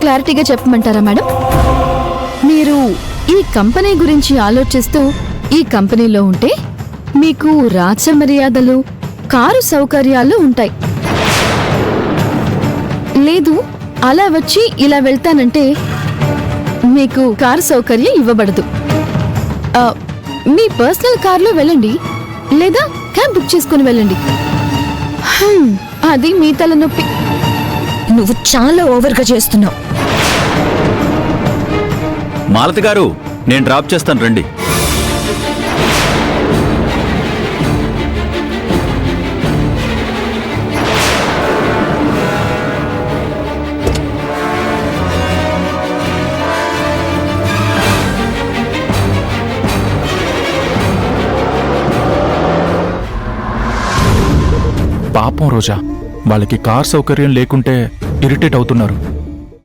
క్లారిటీగా చెప్పమంటారా మేడం? మీరు ఈ కంపెనీ గురించి ఆలోచిస్తూ ఈ కంపెనీలో ఉంటే మీకు రాచ మర్యాదలు, కారు సౌకర్యాలు ఉంటాయి. లేదు, అలా వచ్చి ఇలా వెళ్తానంటే మీకు కారు సౌకర్యం ఇవ్వబడదు. మీ పర్సనల్ కార్లో వెళ్ళండి, లేదా క్యాబ్ బుక్ చేసుకుని వెళ్ళండి. అది మీ తలనొప్పి. నువ్వు చాలా ఓవర్గా చేస్తున్నావు. మాలతి గారు, నేను డ్రాప్ చేస్తాను, రండి. పాపం రోజా, వాళ్ళకి కార్ సౌకర్యం లేకుంటే ఇరిటేట్ అవుతున్నారు.